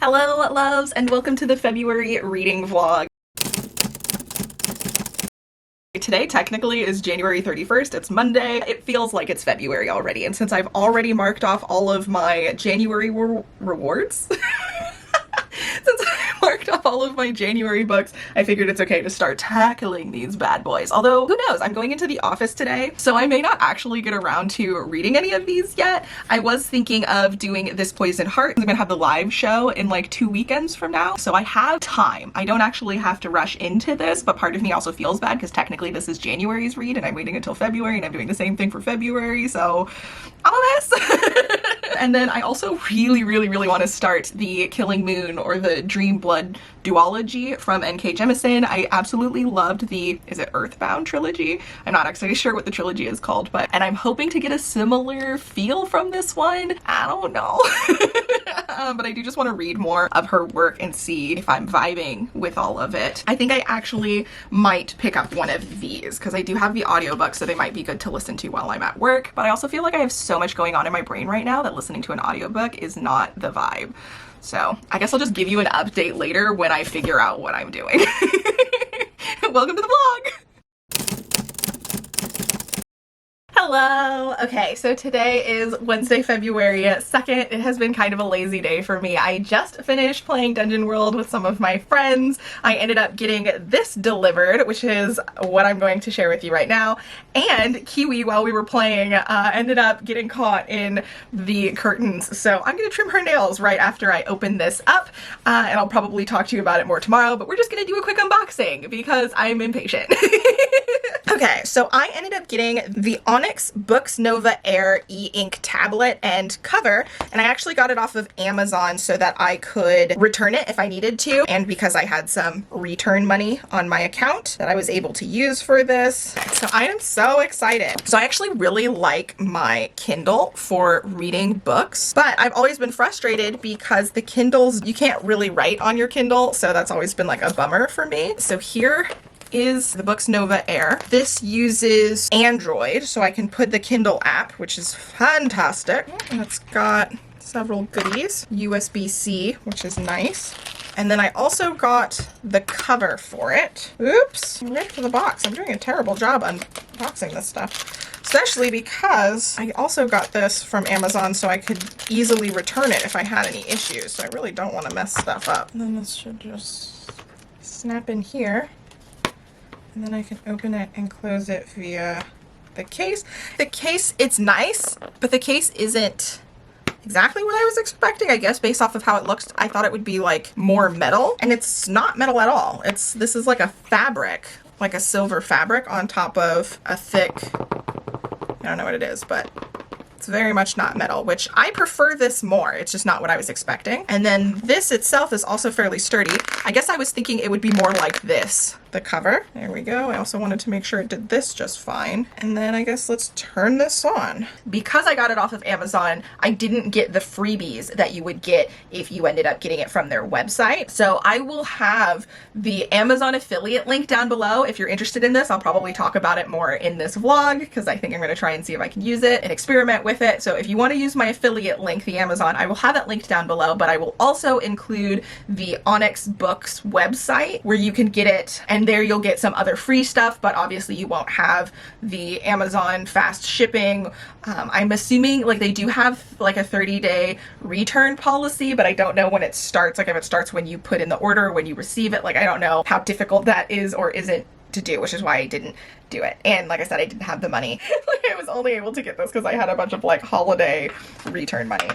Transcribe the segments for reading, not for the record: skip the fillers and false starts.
Hello loves and welcome to the February reading vlog. Today technically is January 31st, it's Monday. It feels like it's February already, and since I've already marked off all of my January rewards, since I marked off all of my January books, I figured it's okay to start tackling these bad boys. Although, who knows, I'm going into the office today, so I may not actually get around to reading any of these yet. I was thinking of doing This Poison Heart. I'm gonna have the live show in like 2 weekends from now, so I have time. I don't actually have to rush into this, but part of me also feels bad because technically this is January's read and I'm waiting until February and I'm doing the same thing for February, so I'm a mess. And then I also really want to start the Killing Moon or the Dream Blood duology from N.K. Jemisin. I absolutely loved the, is it Earthbound trilogy? I'm not actually sure what the trilogy is called, and I'm hoping to get a similar feel from this one. I don't know. But I do just want to read more of her work and see if I'm vibing with all of it. I think I actually might pick up one of these because I do have the audiobook, so they might be good to listen to while I'm at work. But I also feel like I have so much going on in my brain right now that listening to an audiobook is not the vibe. So I guess I'll just give you an update later when I figure out what I'm doing. Welcome to the vlog! Hello! Okay, so today is Wednesday, February 2nd. It has been kind of a lazy day for me. I just finished playing Dungeon World with some of my friends. I ended up getting this delivered, which is what I'm going to share with you right now. And Kiwi, while we were playing, ended up getting caught in the curtains. So I'm gonna trim her nails right after I open this up, and I'll probably talk to you about it more tomorrow, but we're just gonna do a quick unboxing because I'm impatient. Okay, so I ended up getting the Onyx Boox Nova Air e-ink tablet and cover, and I actually got it off of Amazon so that I could return it if I needed to, and because I had some return money on my account that I was able to use for this. So I am so excited. So I actually really like my Kindle for reading books, but I've always been frustrated because the Kindles, you can't really write on your Kindle, so that's always been like a bummer for me. So here is the Boox Nova Air. This uses Android, so I can put the Kindle app, which is fantastic. And it's got several goodies. USB-C, which is nice. And then I also got the cover for it. Oops, I'm ready for the box. I'm doing a terrible job unboxing this stuff. Especially because I also got this from Amazon so I could easily return it if I had any issues. So I really don't want to mess stuff up. And then this should just snap in here. And then I can open it and close it via the case. The case, it's nice, but the case isn't exactly what I was expecting, I guess, based off of how it looks. I thought it would be like more metal, and it's not metal at all. This is like a fabric, like a silver fabric on top of a thick, I don't know what it is, but it's very much not metal, which I prefer this more. It's just not what I was expecting. And then this itself is also fairly sturdy. I guess I was thinking it would be more like this, the cover. There we go. I also wanted to make sure it did this just fine. And then I guess let's turn this on. Because I got it off of Amazon, I didn't get the freebies that you would get if you ended up getting it from their website. So I will have the Amazon affiliate link down below. If you're interested in this, I'll probably talk about it more in this vlog because I think I'm going to try and see if I can use it and experiment with it. So if you want to use my affiliate link, the Amazon, I will have it linked down below, but I will also include the Onyx Boox website where you can get it, and there you'll get some other free stuff, but obviously you won't have the Amazon fast shipping. I'm assuming like they do have like a 30-day return policy, but I don't know when it starts, like if it starts when you put in the order or when you receive it. Like I don't know how difficult that is or isn't to do, which is why I didn't do it. And like I said, I didn't have the money. Like I was only able to get this because I had a bunch of like holiday return money.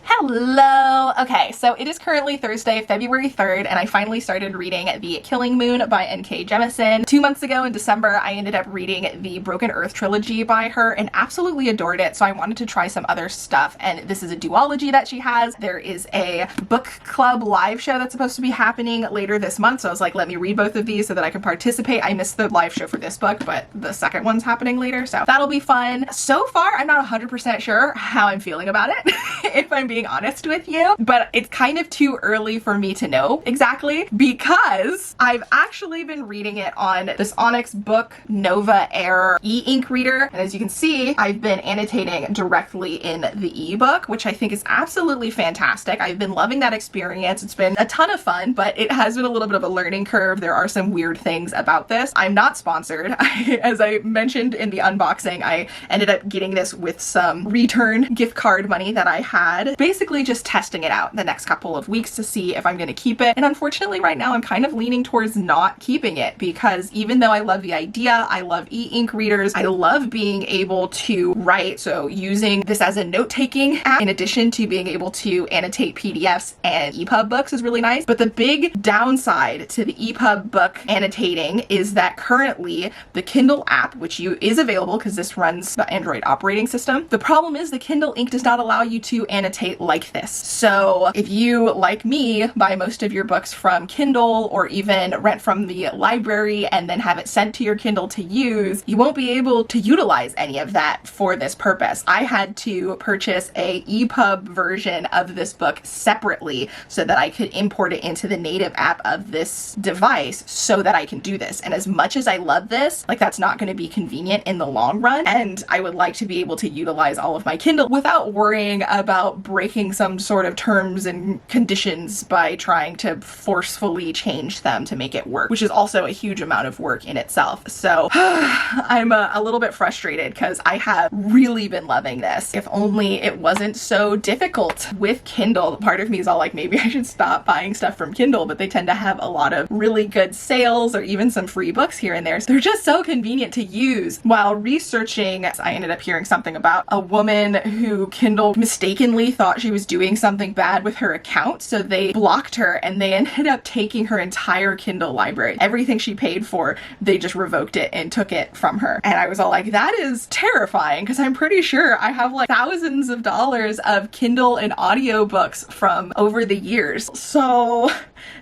Hello! Okay, so it is currently Thursday, February 3rd, and I finally started reading The Killing Moon by N.K. Jemisin. 2 months ago in December, I ended up reading the Broken Earth trilogy by her and absolutely adored it, so I wanted to try some other stuff, and this is a duology that she has. There is a book club live show that's supposed to be happening later this month, so I was like, let me read both of these so that I can participate. I missed the live show for this book, but the second one's happening later, so that'll be fun. So far, I'm not 100% sure how I'm feeling about it, if I'm being honest with you, but but it's kind of too early for me to know exactly because I've actually been reading it on this Onyx Boox Nova Air e-ink reader. And as you can see, I've been annotating directly in the ebook, which I think is absolutely fantastic. I've been loving that experience. It's been a ton of fun, but it has been a little bit of a learning curve. There are some weird things about this. I'm not sponsored. As I mentioned in the unboxing, I ended up getting this with some return gift card money that I had, basically just testing it out the next couple of weeks to see if I'm going to keep it. And unfortunately right now I'm kind of leaning towards not keeping it, because even though I love the idea, I love e-ink readers, I love being able to write, so using this as a note-taking app in addition to being able to annotate PDFs and EPUB books is really nice. But the big downside to the EPUB book annotating is that currently the Kindle app, which is available because this runs the Android operating system, the problem is the Kindle ink does not allow you to annotate like this. So if you, like me, buy most of your books from Kindle or even rent from the library and then have it sent to your Kindle to use, you won't be able to utilize any of that for this purpose. I had to purchase a EPUB version of this book separately so that I could import it into the native app of this device so that I can do this. And as much as I love this, like, that's not going to be convenient in the long run, and I would like to be able to utilize all of my Kindle without worrying about breaking some sort of terms and conditions by trying to forcefully change them to make it work, which is also a huge amount of work in itself. So I'm a little bit frustrated because I have really been loving this. If only it wasn't so difficult with Kindle. Part of me is all like, maybe I should stop buying stuff from Kindle, but they tend to have a lot of really good sales or even some free books here and there. So they're just so convenient to use. While researching, I ended up hearing something about a woman who Kindle mistakenly thought she was doing something bad with her account, so they blocked her and they ended up taking her entire Kindle library. Everything she paid for, they just revoked it and took it from her. And I was all like, that is terrifying, because I'm pretty sure I have like thousands of dollars of Kindle and audiobooks from over the years. So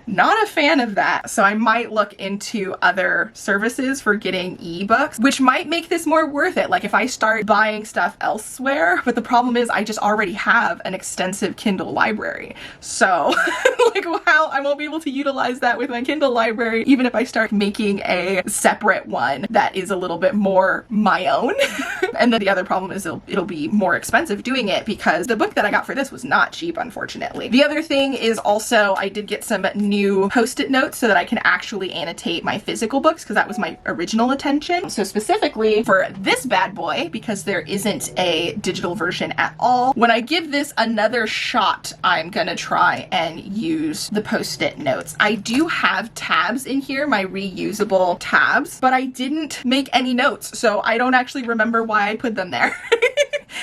not a fan of that. So I might look into other services for getting ebooks, which might make this more worth it. Like if I start buying stuff elsewhere, but the problem is I just already have an extensive Kindle library. So like, wow, I won't be able to utilize that with my Kindle library, even if I start making a separate one that is a little bit more my own. And then the other problem is it'll be more expensive doing it, because the book that I got for this was not cheap, unfortunately. The other thing is also I did get some new post-it notes so that I can actually annotate my physical books, because that was my original intention. So specifically for this bad boy, because there isn't a digital version at all, when I give this another shot, I'm gonna try and use the post-it notes. I do have tabs in here, my reusable tabs, but I didn't make any notes, so I don't actually remember why I put them there.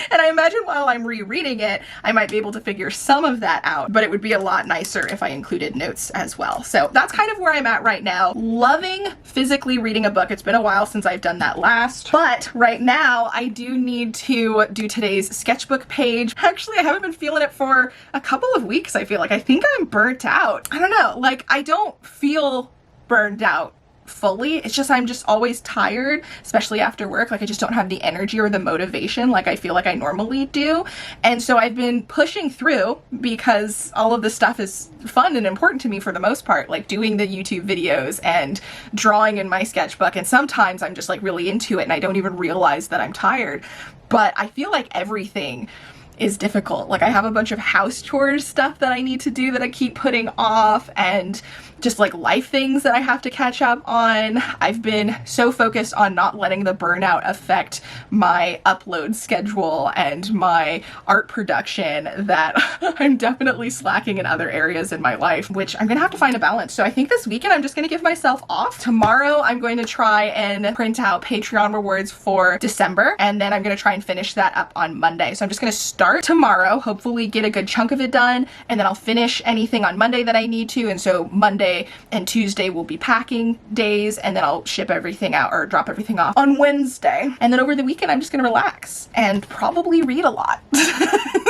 And I imagine while I'm rereading it, I might be able to figure some of that out, but it would be a lot nicer if I included notes as well. So that's kind of where I'm at right now. Loving physically reading a book. It's been a while since I've done that last, but right now I do need to do today's sketchbook page. Actually, I haven't been feeling it for a couple of weeks. I feel like I think I'm burnt out. I don't know, like I don't feel burned out fully. It's just I'm just always tired, especially after work. Like I just don't have the energy or the motivation like I feel like I normally do. And so I've been pushing through because all of this stuff is fun and important to me for the most part, like doing the YouTube videos and drawing in my sketchbook. And sometimes I'm just like really into it and I don't even realize that I'm tired. But I feel like everything is difficult. Like I have a bunch of house chores stuff that I need to do that I keep putting off, and just like life things that I have to catch up on. I've been so focused on not letting the burnout affect my upload schedule and my art production that I'm definitely slacking in other areas in my life, which I'm gonna have to find a balance. So I think this weekend I'm just gonna give myself off. Tomorrow I'm going to try and print out Patreon rewards for December, and then I'm gonna try and finish that up on Monday. So I'm just gonna start tomorrow, hopefully get a good chunk of it done, and then I'll finish anything on Monday that I need to. And so Monday and Tuesday will be packing days, and then I'll ship everything out or drop everything off on Wednesday. And then over the weekend I'm just gonna relax and probably read a lot.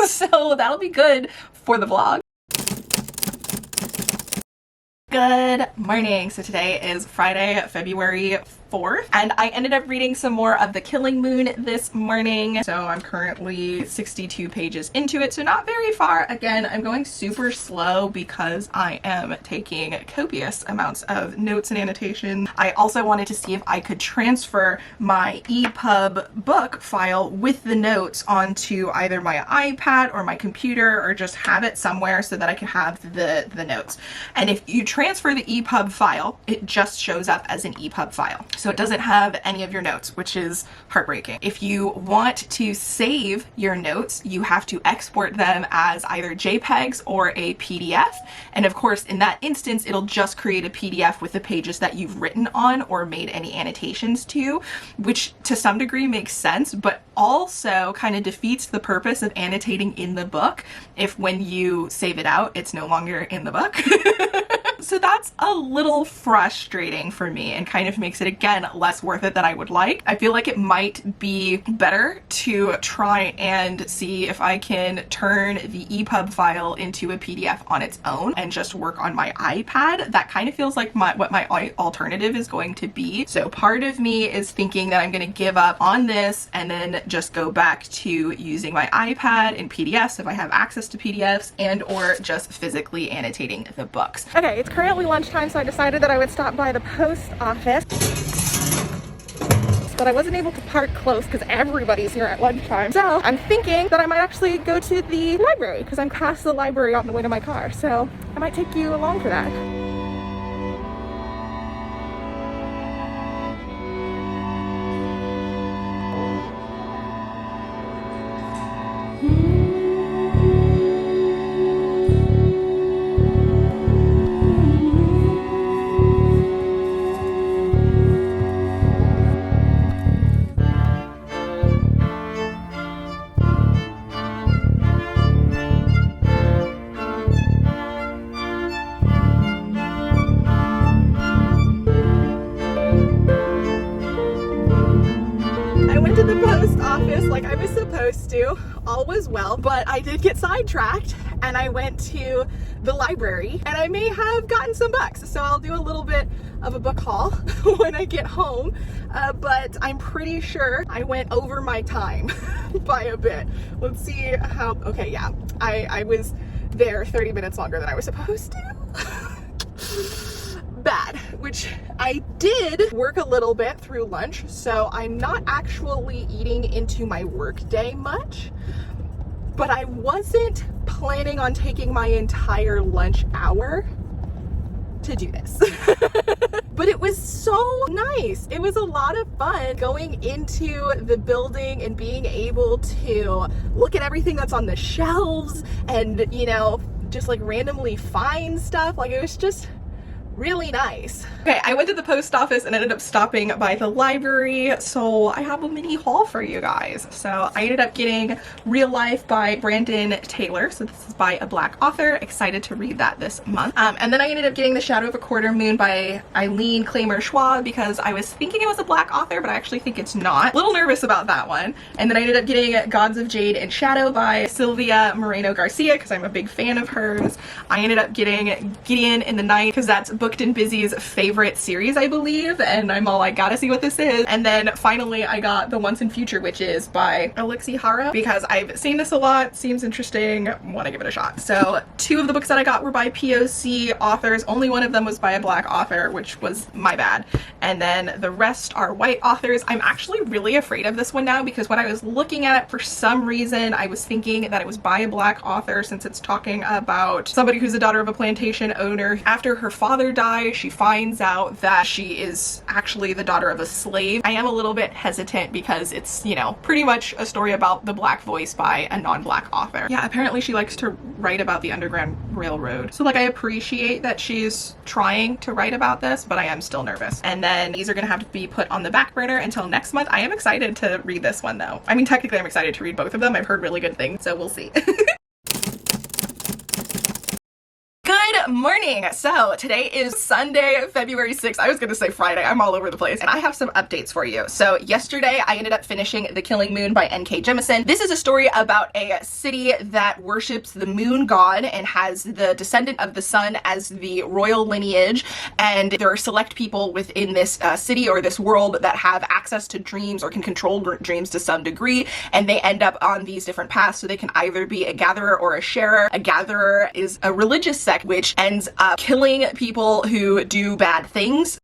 So that'll be good for the vlog. Good morning. So today is Friday, February 4th, and I ended up reading some more of The Killing Moon this morning. So I'm currently 62 pages into it, so not very far. Again, I'm going super slow because I am taking copious amounts of notes and annotations. I also wanted to see if I could transfer my EPUB book file with the notes onto either my iPad or my computer, or just have it somewhere so that I can have the notes. And if you transfer the EPUB file, it just shows up as an EPUB file. So it doesn't have any of your notes, which is heartbreaking. If you want to save your notes, you have to export them as either JPEGs or a PDF. And of course, in that instance, it'll just create a PDF with the pages that you've written on or made any annotations to, which to some degree makes sense, but also kind of defeats the purpose of annotating in the book if when you save it out, it's no longer in the book. So that's a little frustrating for me and kind of makes it, again, less worth it than I would like. I feel like it might be better to try and see if I can turn the EPUB file into a PDF on its own and just work on my iPad. That kind of feels like what my alternative is going to be. So part of me is thinking that I'm going to give up on this and then just go back to using my iPad in PDFs if I have access to PDFs, and or just physically annotating the books. Okay, it's currently lunchtime, so I decided that I would stop by the post office. But I wasn't able to park close because everybody's here at lunchtime. So I'm thinking that I might actually go to the library because I'm past the library on the way to my car. So I might take you along for that. Like I was supposed to. All was well, but I did get sidetracked and I went to the library and I may have gotten some books. So I'll do a little bit of a book haul when I get home, but I'm pretty sure I went over my time by a bit. Let's see how, okay, yeah, I was there 30 minutes longer than I was supposed to. Bad, which I did work a little bit through lunch, so I'm not actually eating into my work day much, but I wasn't planning on taking my entire lunch hour to do this. But it was so nice. It was a lot of fun going into the building and being able to look at everything that's on the shelves and, you know, just like randomly find stuff. Like it was just really nice. Okay, I went to the post office and ended up stopping by the library, so I have a mini haul for you guys. So I ended up getting Real Life by Brandon Taylor, so this is by a Black author. Excited to read that this month. And then I ended up getting The Shadow of a Quarter Moon by Eileen Clamer Schwab because I was thinking it was a Black author, but I actually think it's not. A little nervous about that one. And then I ended up getting Gods of Jade and Shadow by Sylvia Moreno Garcia because I'm a big fan of hers. I ended up getting Gideon in the Night because that's Booked and Busy's favorite series, I believe, and I'm all like, gotta see what this is. And then finally I got The Once and Future Witches by Alexi Hara because I've seen this a lot, seems interesting, want to give it a shot. So 2 of the books that I got were by POC authors. Only one of them was by a Black author, which was my bad. And then the rest are white authors. I'm actually really afraid of this one now because when I was looking at it, for some reason I was thinking that it was by a Black author since it's talking about somebody who's the daughter of a plantation owner. After her father dies, she finds out that she is actually the daughter of a slave. I am a little bit hesitant because it's, you know, pretty much a story about the Black voice by a non-Black author. Yeah, apparently she likes to write about the Underground Railroad. So like I appreciate that she's trying to write about this, but I am still nervous. And then these are gonna have to be put on the back burner until next month. I am excited to read this one though. I mean, technically I'm excited to read both of them. I've heard really good things, so we'll see. Good morning. So today is Sunday, February 6th. I was gonna say Friday. I'm all over the place. And I have some updates for you. So yesterday I ended up finishing The Killing Moon by N.K. Jemisin. This is a story about a city that worships the moon god and has the descendant of the sun as the royal lineage. And there are select people within this city or this world that have access to dreams or can control dreams to some degree. And they end up on these different paths. So they can either be a gatherer or a sharer. A gatherer is a religious sect which ends up killing people who do bad things.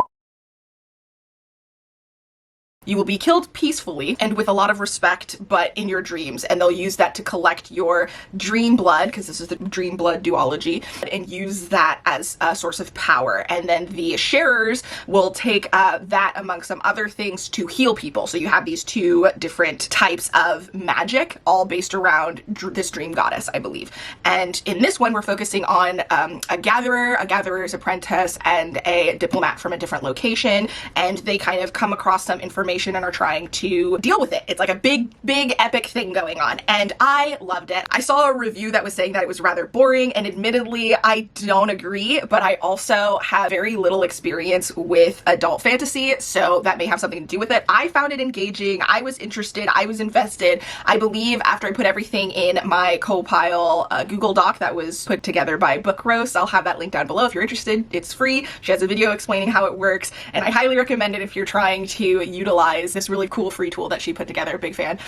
You will be killed peacefully and with a lot of respect, but in your dreams, and they'll use that to collect your dream blood, because this is the dream blood duology, and use that as a source of power. And then the sharers will take that among some other things to heal people. So you have these two different types of magic, all based around this dream goddess, I believe. And in this one, we're focusing on a gatherer's apprentice, and a diplomat from a different location, and they kind of come across some information and are trying to deal with it. It's like a big epic thing going on, and I loved it. I saw a review that was saying that it was rather boring, and admittedly I don't agree, but I also have very little experience with adult fantasy, so that may have something to do with it. I found it engaging. I was interested. I was invested. I believe after I put everything in my co-pile Google Doc that was put together by Book Roast, I'll have that link down below if you're interested. It's free. She has a video explaining how it works, and I highly recommend it if you're trying to utilize this really cool free tool that she put together. Big fan.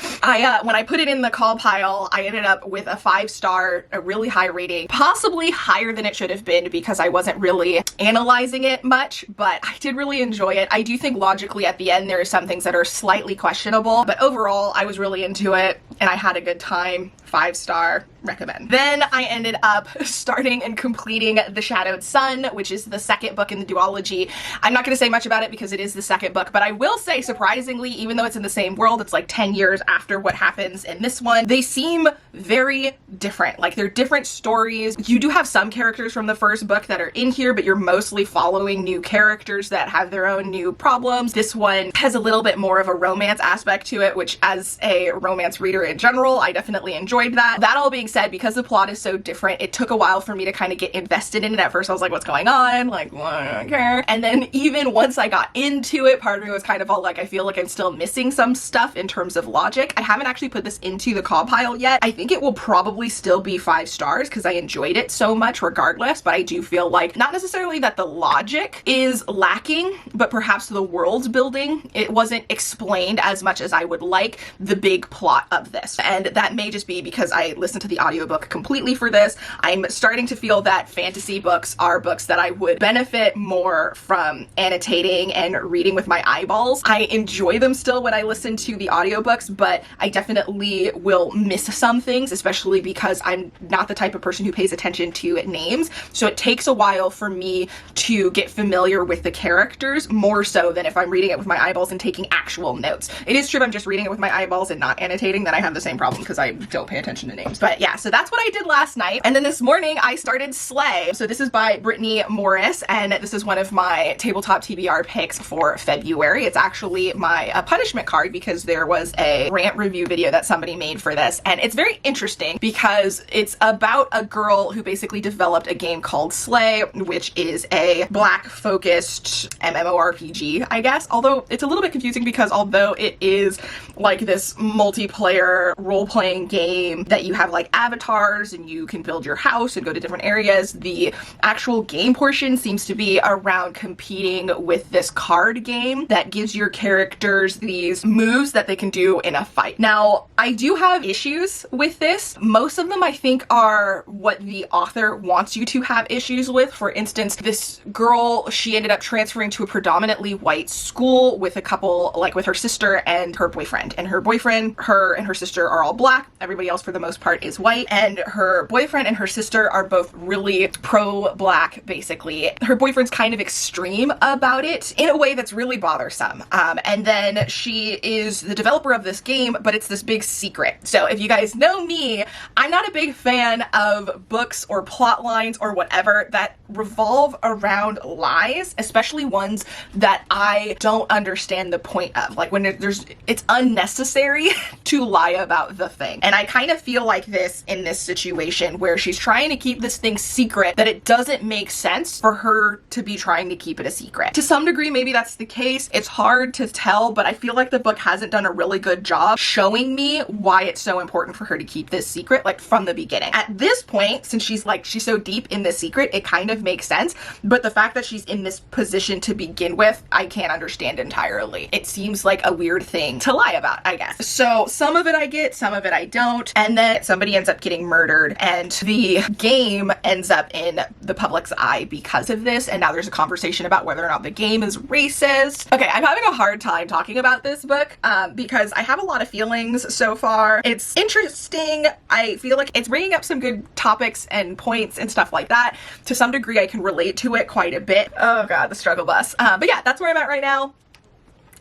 When I put it in the call pile, I ended up with a 5-star, a really high rating, possibly higher than it should have been because I wasn't really analyzing it much, but I did really enjoy it. I do think logically at the end there are some things that are slightly questionable, but overall I was really into it and I had a good time. 5-star, recommend. Then I ended up starting and completing The Shadowed Sun, which is the second book in the duology. I'm not going to say much about it because it is the second book, but I will say surprisingly, even though it's in the same world, it's like 10 years after what happens in this one, they seem very different. Like they're different stories. You do have some characters from the first book that are in here, but you're mostly following new characters that have their own new problems. This one has a little bit more of a romance aspect to it, which as a romance reader in general, I definitely enjoyed that. That all being said, because the plot is so different, it took a while for me to kind of get invested in it. At first I was like, what's going on? Like, well, I don't care. And then even once I got into it, part of me was kind of all like, I feel like I'm still missing some stuff in terms of logic. I haven't actually put this into the call pile yet. I think it will probably still be 5 stars because I enjoyed it so much regardless, but I do feel like not necessarily that the logic is lacking, but perhaps the world building, it wasn't explained as much as I would like the big plot of this. And that may just be because I listened to the audiobook completely for this. I'm starting to feel that fantasy books are books that I would benefit more from annotating and reading with my eyeballs. I enjoy them still when I listen to the audiobooks, but I definitely will miss some things, especially because I'm not the type of person who pays attention to names. So it takes a while for me to get familiar with the characters, more so than if I'm reading it with my eyeballs and taking actual notes. It is true if I'm just reading it with my eyeballs and not annotating, then I have the same problem because I don't pay attention to names. But yeah, so that's what I did last night. And then this morning I started Slay. So this is by Brittany Morris, and this is one of my tabletop TBR picks for February. It's actually my punishment card because there was a rant review video that somebody made for this, and it's very interesting because it's about a girl who basically developed a game called Slay, which is a black focused MMORPG, I guess. Although it's a little bit confusing because although it is like this multiplayer role-playing game that you have like avatars and you can build your house and go to different areas, the actual game portion seems to be around competing with this card game that gives your characters these moves that they can do in a fight. Now, I do have issues with this. Most of them I think are what the author wants you to have issues with. For instance, this girl, she ended up transferring to a predominantly white school with a couple, like with her sister and her boyfriend. And her boyfriend, her and her sister are all black. Everybody else for the most part is white. And her boyfriend and her sister are both really pro-black, basically. Her boyfriend's kind of extreme about it in a way that's really bothersome. And then she is the developer of this game, but it's this big secret. So if you guys know me, I'm not a big fan of books or plot lines or whatever that revolve around lies, especially ones that I don't understand the point of. Like when it's unnecessary to lie lie about the thing. And I kind of feel like this in this situation where she's trying to keep this thing secret, that it doesn't make sense for her to be trying to keep it a secret. To some degree, maybe that's the case. It's hard to tell, but I feel like the book hasn't done a really good job showing me why it's so important for her to keep this secret, like from the beginning. At this point, since she's so deep in the secret, it kind of makes sense, but the fact that she's in this position to begin with, I can't understand entirely. It seems like a weird thing to lie about, I guess. So some of it I get, some of it I don't, and then somebody ends up getting murdered, and the game ends up in the public's eye because of this, and now there's a conversation about whether or not the game is racist. Okay, I'm having a hard time talking about this book because I have a lot of feelings so far. It's interesting. I feel like it's bringing up some good topics and points and stuff like that. To some degree, I can relate to it quite a bit. Oh god, the struggle bus. But yeah, that's where I'm at right now.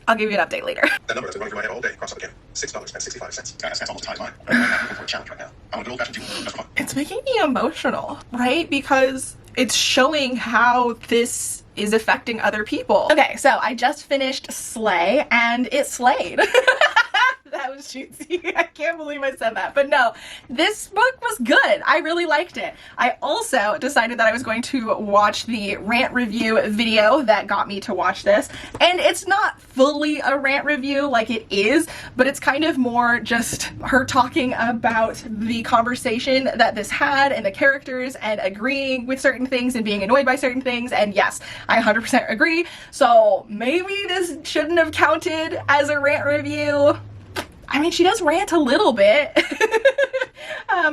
I'll give you an update later. That number that's been running through my head all day, cross up again. $6.65. That's almost as high as mine. I'm looking for a challenge right now. I want to do old-fashioned juice. That's fun. It's making me emotional, right? Because it's showing how this is affecting other people. Okay, so I just finished Slay, and it slayed. That was cheesy. I can't believe I said that. But no, this book was good. I really liked it. I also decided that I was going to watch the rant review video that got me to watch this. And it's not fully a rant review like it is, but it's kind of more just her talking about the conversation that this had and the characters and agreeing with certain things and being annoyed by certain things. And yes, I 100% agree. So maybe this shouldn't have counted as a rant review. I mean, she does rant a little bit.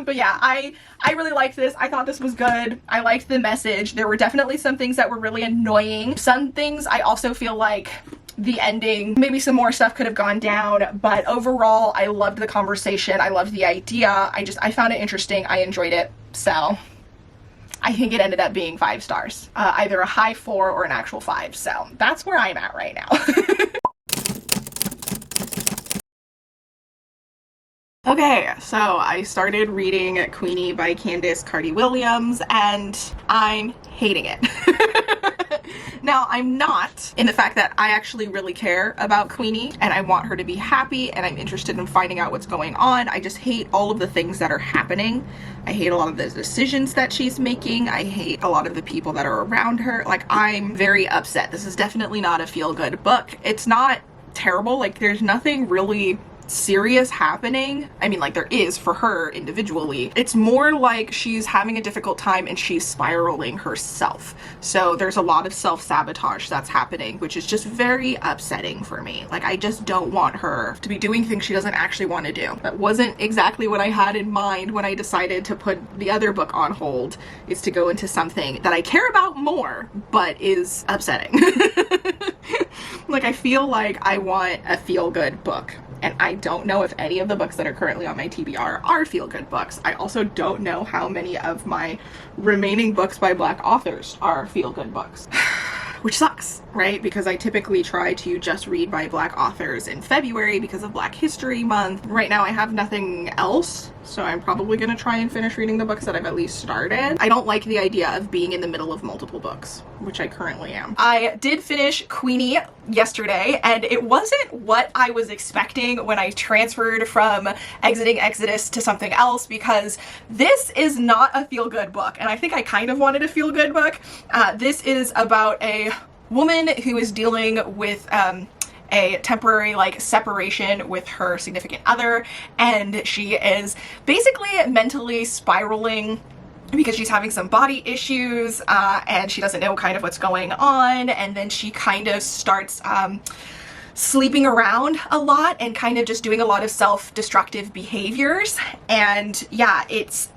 But yeah, I really liked this. I thought this was good. I liked the message. There were definitely some things that were really annoying. Some things I also feel like the ending, maybe some more stuff could have gone down, but overall, I loved the conversation. I loved the idea. I found it interesting. I enjoyed it. So I think it ended up being 5 stars, either a high 4 or an actual 5. So that's where I'm at right now. Okay, so I started reading Queenie by Candace Carty-Williams, and I'm hating it. Now, I'm not in the fact that I actually really care about Queenie, and I want her to be happy, and I'm interested in finding out what's going on. I just hate all of the things that are happening. I hate a lot of the decisions that she's making. I hate a lot of the people that are around her. Like, I'm very upset. This is definitely not a feel-good book. It's not terrible. Like, there's nothing really serious happening. I mean, like, there is for her individually. It's more like she's having a difficult time and she's spiraling herself. So there's a lot of self-sabotage that's happening, which is just very upsetting for me. Like, I just don't want her to be doing things she doesn't actually want to do. That wasn't exactly what I had in mind when I decided to put the other book on hold, is to go into something that I care about more, but is upsetting. Like, I feel like I want a feel-good book. And I don't know if any of the books that are currently on my TBR are feel-good books. I also don't know how many of my remaining books by Black authors are feel-good books. Which sucks, right? Because I typically try to just read by Black authors in February because of Black History Month. Right now I have nothing else, so I'm probably gonna try and finish reading the books that I've at least started. I don't like the idea of being in the middle of multiple books, which I currently am. I did finish Queenie yesterday, and it wasn't what I was expecting when I transferred from exiting Exodus to something else, because this is not a feel-good book, and I think I kind of wanted a feel-good book. This is about a woman who is dealing with a temporary like separation with her significant other, and she is basically mentally spiraling because she's having some body issues and she doesn't know kind of what's going on, and then she kind of starts sleeping around a lot and kind of just doing a lot of self-destructive behaviors. And yeah, it's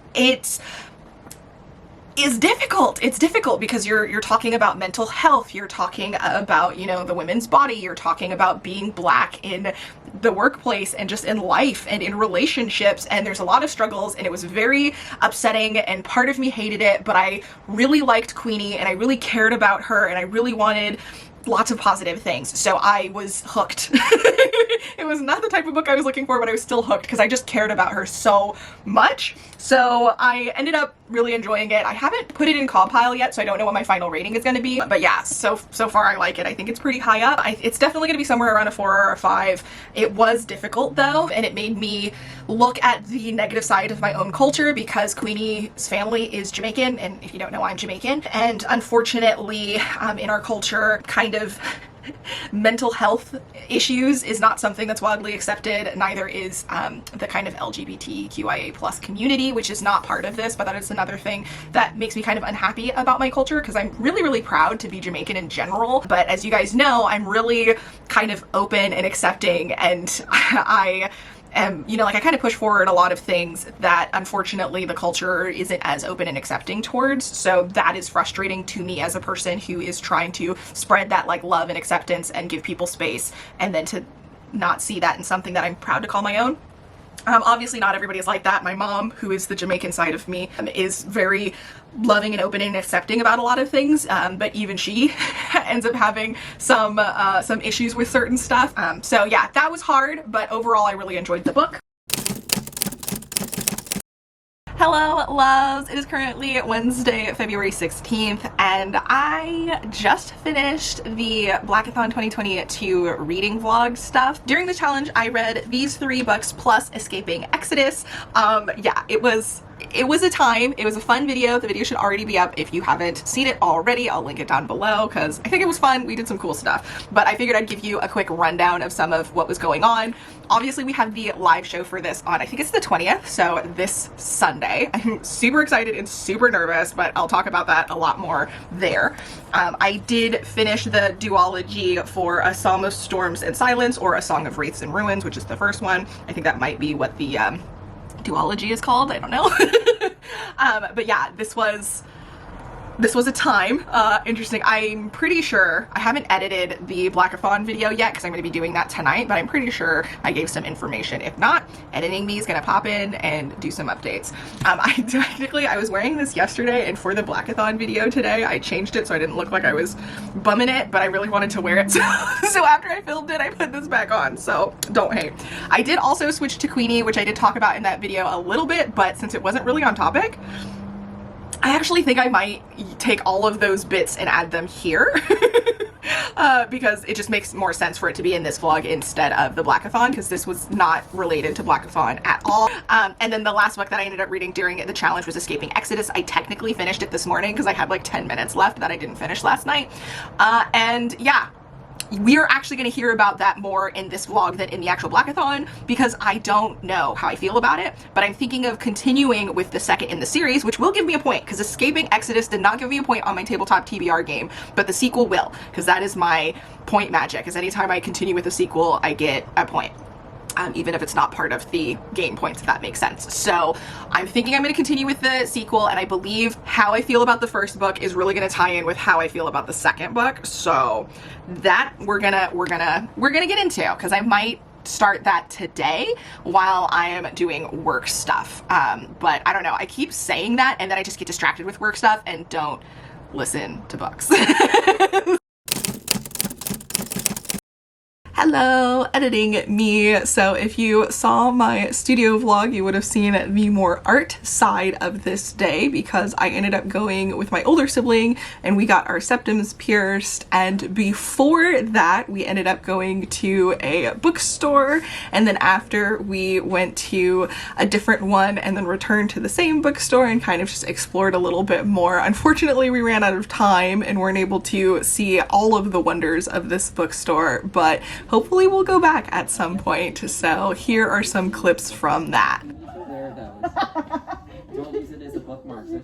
difficult. It's difficult because you're talking about mental health, you're talking about, you know, the women's body, you're talking about being Black in the workplace and just in life and in relationships, and there's a lot of struggles, and it was very upsetting, and part of me hated it, but I really liked Queenie and I really cared about her and I really wanted lots of positive things, so I was hooked. It was not the type of book I was looking for, but I was still hooked because I just cared about her so much. So I ended up really enjoying it. I haven't put it in compile yet, so I don't know what my final rating is going to be, but yeah, so far I like it. I think it's pretty high up. It's definitely going to be somewhere around a 4 or a 5. It was difficult though, and it made me look at the negative side of my own culture because Queenie's family is Jamaican, and if you don't know, I'm Jamaican, and unfortunately in our culture, kind of mental health issues is not something that's widely accepted. Neither is the kind of LGBTQIA plus community, which is not part of this, but that is another thing that makes me kind of unhappy about my culture because I'm really, really proud to be Jamaican in general. But as you guys know, I'm really kind of open and accepting, and I you know, like I kind of push forward a lot of things that unfortunately the culture isn't as open and accepting towards. So that is frustrating to me as a person who is trying to spread that like love and acceptance and give people space, and then to not see that in something that I'm proud to call my own. Obviously not everybody is like that. My mom, who is the Jamaican side of me, is very loving and open and accepting about a lot of things, but even she ends up having some issues with certain stuff. So yeah, that was hard, but overall I really enjoyed the book. Hello loves, it is currently Wednesday, February 16th, and I just finished the Blackathon 2022 reading vlog stuff. During the challenge, I read these 3 books plus Escaping Exodus. Yeah, it was a time. It was a fun video. The video should already be up if you haven't seen it already. I'll link it down below because I think it was fun. We did some cool stuff, but I figured I'd give you a quick rundown of some of what was going on. Obviously, we have the live show for this on, I think it's the 20th, so this Sunday. I'm super excited and super nervous, but I'll talk about that a lot more there. I did finish the duology for A Psalm of Storms and Silence, or A Song of Wraiths and Ruins, which is the first one. I think that might be what the duology is called. I don't know. But yeah, this was a time. Interesting. I'm pretty sure I haven't edited the Blackathon video yet because I'm going to be doing that tonight, but I'm pretty sure I gave some information. If not, editing me is going to pop in and do some updates. I was wearing this yesterday, and for the Blackathon video today, I changed it so I didn't look like I was bumming it, but I really wanted to wear it. So after I filmed it, I put this back on. So don't hate. I did also switch to Queenie, which I did talk about in that video a little bit, but since it wasn't really on topic, I actually think I might take all of those bits and add them here because it just makes more sense for it to be in this vlog instead of the Blackathon, because this was not related to Blackathon at all. And then the last book that I ended up reading during the challenge was Escaping Exodus. I technically finished it this morning because I had like 10 minutes left that I didn't finish last night. And yeah, we are actually going to hear about that more in this vlog than in the actual Blackathon, because I don't know how I feel about it, but I'm thinking of continuing with the second in the series, which will give me a point, because Escaping Exodus did not give me a point on my tabletop TBR game, but the sequel will, because that is my point magic, because anytime I continue with a sequel, I get a point. Even if it's not part of the game points, if that makes sense. So I'm thinking I'm going to continue with the sequel, and I believe how I feel about the first book is really going to tie in with how I feel about the second book. So that we're gonna get into, because I might start that today while I am doing work stuff. But I don't know, I keep saying that and then I just get distracted with work stuff and don't listen to books. Hello, editing me. So if you saw my studio vlog, you would have seen the more art side of this day, because I ended up going with my older sibling and we got our septums pierced, and before that we ended up going to a bookstore, and then after we went to a different one and then returned to the same bookstore and kind of just explored a little bit more. Unfortunately, we ran out of time and weren't able to see all of the wonders of this bookstore, but hopefully we'll go back at some point. So here are some clips from that. There it goes. Don't use it as a bookmark. So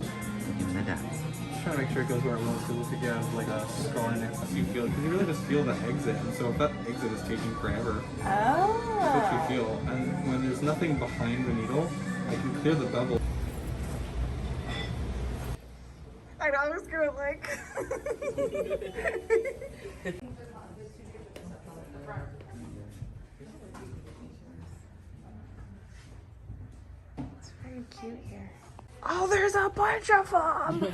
Just trying to make sure it goes where it wants to, look again, like a scar next to you feel, because you really just feel the exit, and so if that exit is taking forever, that's what you feel. And when there's nothing behind the needle, I can clear the bevel. I know, I was gonna like... It's very cute here. Oh, there's a bunch of them!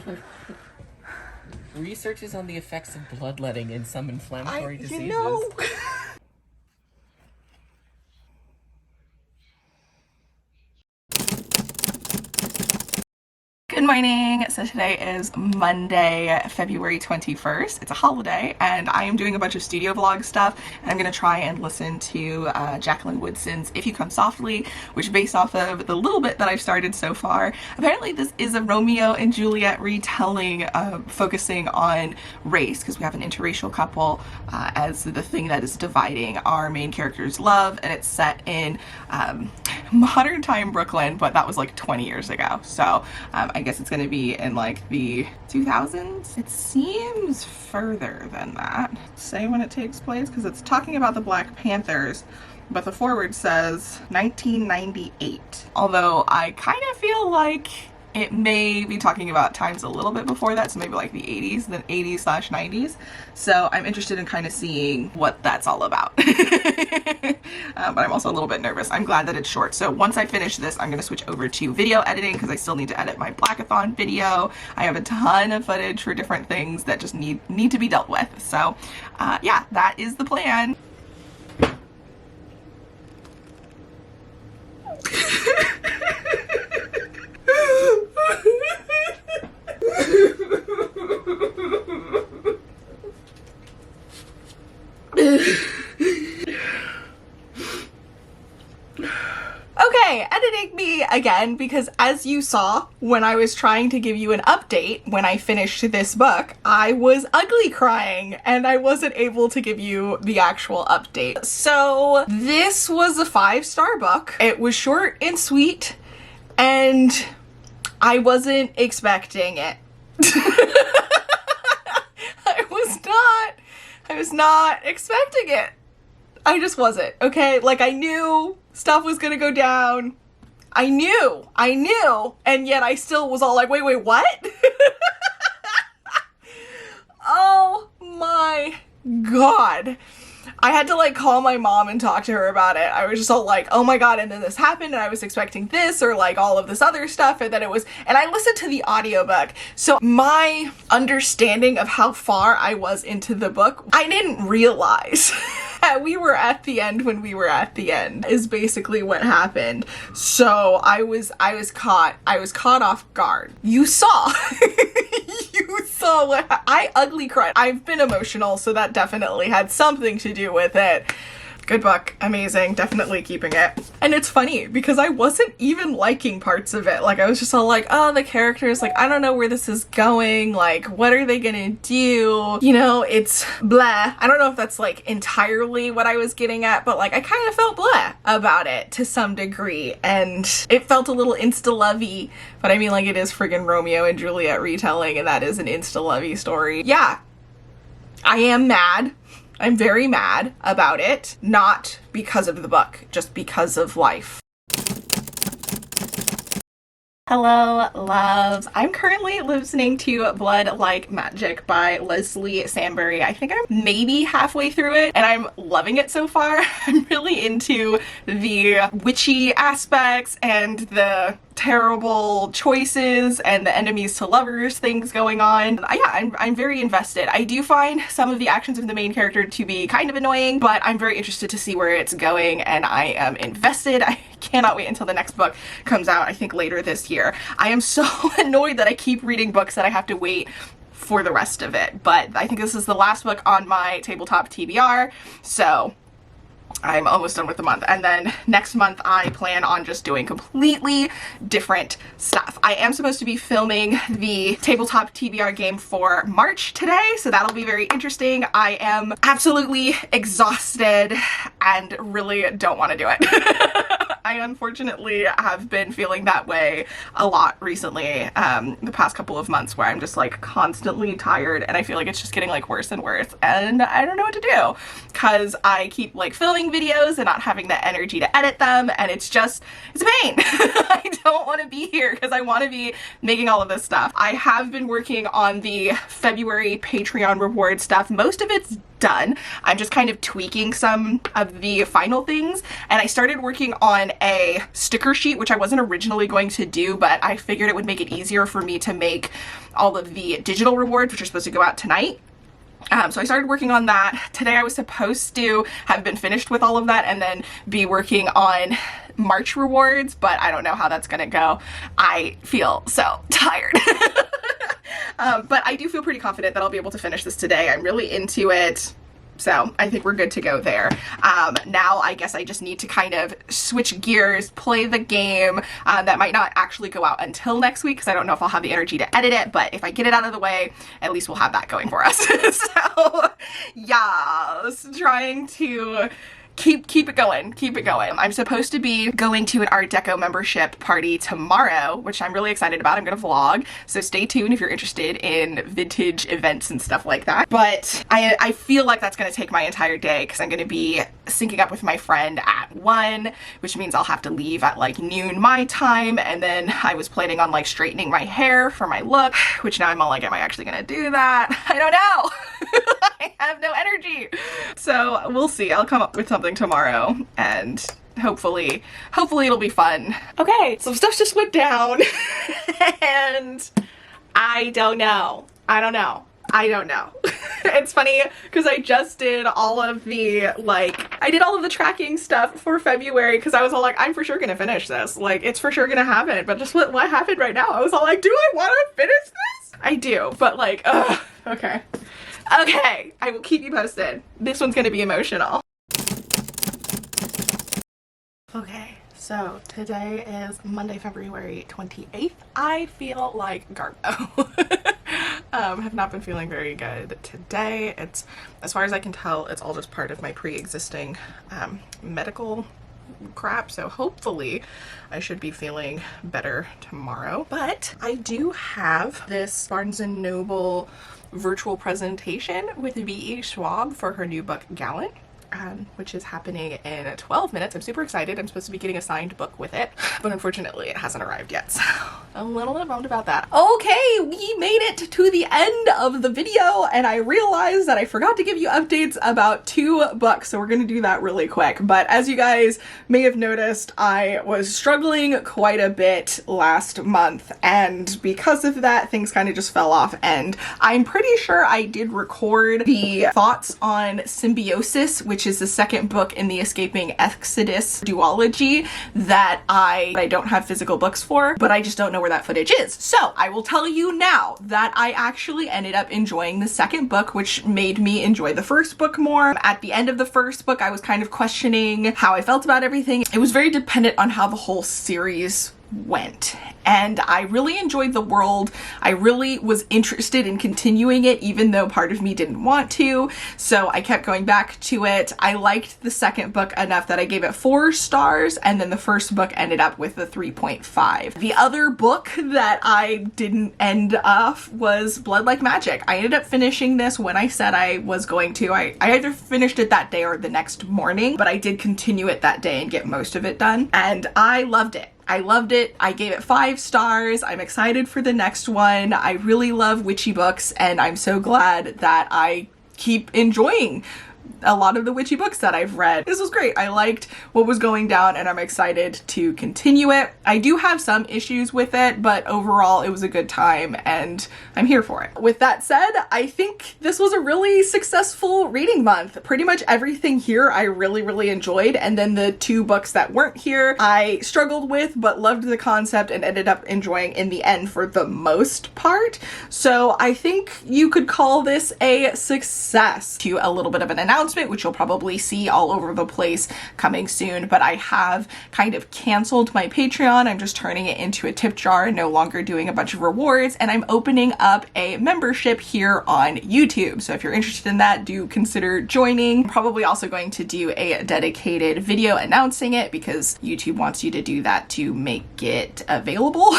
research is on the effects of bloodletting in some inflammatory diseases. You know. Good morning. So today is Monday, February 21st. It's a holiday, and I am doing a bunch of studio vlog stuff, and I'm gonna try and listen to Jacqueline Woodson's If You Come Softly, which based off of the little bit that I've started so far. Apparently this is a Romeo and Juliet retelling, focusing on race, because we have an interracial couple as the thing that is dividing our main character's love, and it's set in modern time Brooklyn, but that was like 20 years ago. So I guess it's going to be in like the 2000s. It seems further than that. Say when it takes place, because it's talking about the Black Panthers, but the foreword says 1998. Although I kind of feel like it may be talking about times a little bit before that, so maybe like the 80s, the 80s/90s. So I'm interested in kind of seeing what that's all about. But I'm also a little bit nervous. I'm glad that it's short. So once I finish this, I'm gonna switch over to video editing because I still need to edit my Blackathon video. I have a ton of footage for different things that just need to be dealt with. So yeah, that is the plan. Okay, editing me again, because as you saw when I was trying to give you an update when I finished this book, I was ugly crying and I wasn't able to give you the actual update. So this was a 5-star book. It was short and sweet, and I wasn't expecting it. I was not expecting it. I just wasn't, okay? Like, I knew stuff was gonna go down. I knew, and yet I still was all like, wait, what? Oh my God. I had to like call my mom and talk to her about it. I was just all like, oh my God, and then this happened and I was expecting this or like all of this other stuff, and then and I listened to the audiobook. So my understanding of how far I was into the book, I didn't realize that we were at the end when we were at the end is basically what happened. So I was caught off guard. You saw. You saw what I ugly cried. I've been emotional, so that definitely had something to do with it. Good book, amazing, definitely keeping it. And it's funny because I wasn't even liking parts of it. Like, I was just all like, oh, the characters, like, I don't know where this is going. Like, what are they gonna do? You know, it's blah. I don't know if that's like entirely what I was getting at, but like, I kind of felt blah about it to some degree. And it felt a little insta-lovey, but I mean, like, it is friggin' Romeo and Juliet retelling, and that is an insta-lovey story. Yeah, I am mad. I'm very mad about it, not because of the book, just because of life. Hello, loves. I'm currently listening to Blood Like Magic by Leslie Sambury. I think I'm maybe halfway through it, and I'm loving it so far. I'm really into the witchy aspects and the terrible choices and the enemies to lovers things going on. Yeah, I'm very invested. I do find some of the actions of the main character to be kind of annoying, but I'm very interested to see where it's going, and I am invested. I cannot wait until the next book comes out, I think later this year. I am so annoyed that I keep reading books that I have to wait for the rest of it, but I think this is the last book on my tabletop TBR, so I'm almost done with the month, and then next month I plan on just doing completely different stuff. I am supposed to be filming the tabletop TBR game for March today, so that'll be very interesting. I am absolutely exhausted and really don't want to do it. I unfortunately have been feeling that way a lot recently, the past couple of months, where I'm just like constantly tired, and I feel like it's just getting like worse and worse, and I don't know what to do because I keep like filming videos and not having the energy to edit them, and it's a pain. I don't want to be here because I want to be making all of this stuff. I have been working on the February Patreon reward stuff. Most of it's done. I'm just kind of tweaking some of the final things, and I started working on a sticker sheet, which I wasn't originally going to do, but I figured it would make it easier for me to make all of the digital rewards, which are supposed to go out tonight. So I started working on that. Today I was supposed to have been finished with all of that and then be working on March rewards, but I don't know how that's gonna go. I feel so tired. But I do feel pretty confident that I'll be able to finish this today. I'm really into it. So I think we're good to go there. Now I guess I just need to kind of switch gears, play the game. That might not actually go out until next week because I don't know if I'll have the energy to edit it, but if I get it out of the way, at least we'll have that going for us. So yeah, trying to keep it going, keep it going. I'm supposed to be going to an Art Deco membership party tomorrow, which I'm really excited about. I'm gonna vlog, so stay tuned if you're interested in vintage events and stuff like that. But I feel like that's gonna take my entire day because I'm gonna be syncing up with my friend at 1, which means I'll have to leave at like noon my time, and then I was planning on like straightening my hair for my look, which now I'm all like, am I actually gonna do that? I don't know. I have no energy. So we'll see. I'll come up with something tomorrow and hopefully it'll be fun. Okay, some stuff just went down and I don't know. It's funny because I just did all of the tracking stuff for February because I was all like, I'm for sure gonna finish this. Like, it's for sure gonna happen. But just what happened right now, I was all like, do I want to finish this? I do, but like, okay. Okay, I will keep you posted. This one's gonna be emotional. Okay, so today is Monday, February 28th. I feel like Garbo. Have not been feeling very good today. It's, as far as I can tell, it's all just part of my pre-existing medical crap, so hopefully I should be feeling better tomorrow. But I do have this Barnes & Noble virtual presentation with V.E. Schwab for her new book Gallant, which is happening in 12 minutes. I'm super excited. I'm supposed to be getting a signed book with it, but unfortunately it hasn't arrived yet, so I'm a little bit bummed about that. Okay, we made it to the end of the video, and I realized that I forgot to give you updates about 2 books, so we're gonna do that really quick. But as you guys may have noticed, I was struggling quite a bit last month, and because of that, things kind of just fell off, and I'm pretty sure I did record the thoughts on Symbiosis, which is the second book in the Escaping Exodus duology that I don't have physical books for, but I just don't know where that footage is. So I will tell you now that I actually ended up enjoying the second book, which made me enjoy the first book more. At the end of the first book, I was kind of questioning how I felt about everything. It was very dependent on how the whole series went, and I really enjoyed the world. I really was interested in continuing it, even though part of me didn't want to, so I kept going back to it. I liked the second book enough that I gave it 4 stars, and then the first book ended up with a 3.5. The other book that I didn't end off was Blood Like Magic. I ended up finishing this when I said I was going to. I either finished it that day or the next morning, but I did continue it that day and get most of it done, and I loved it. I loved it. I gave it 5 stars. I'm excited for the next one. I really love witchy books, and I'm so glad that I keep enjoying a lot of the witchy books that I've read. This was great. I liked what was going down, and I'm excited to continue it. I do have some issues with it, but overall it was a good time and I'm here for it. With that said, I think this was a really successful reading month. Pretty much everything here I really enjoyed, and then the 2 books that weren't here I struggled with but loved the concept and ended up enjoying in the end for the most part. So I think you could call this a success. To a little bit of an announcement, which you'll probably see all over the place coming soon, but I have kind of canceled my Patreon. I'm just turning it into a tip jar and no longer doing a bunch of rewards, and I'm opening up a membership here on YouTube. So if you're interested in that, do consider joining. I'm probably also going to do a dedicated video announcing it because YouTube wants you to do that to make it available.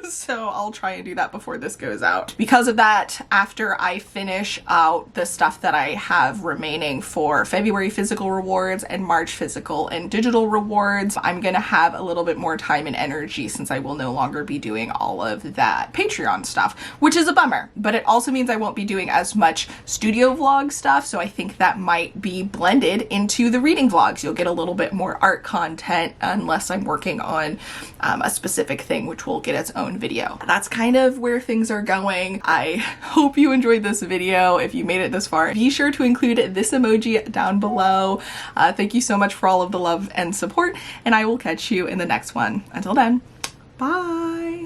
So I'll try and do that before this goes out. Because of that, after I finish out the stuff that I have remaining for February physical rewards and March physical and digital rewards, I'm gonna have a little bit more time and energy since I will no longer be doing all of that Patreon stuff, which is a bummer, but it also means I won't be doing as much studio vlog stuff, so I think that might be blended into the reading vlogs. You'll get a little bit more art content unless I'm working on a specific thing, which will get its own video. That's kind of where things are going. I hope you enjoyed this video. If you made it this far, be sure to include this emoji down below. Thank you so much for all of the love and support, and I will catch you in the next one. Until then, bye!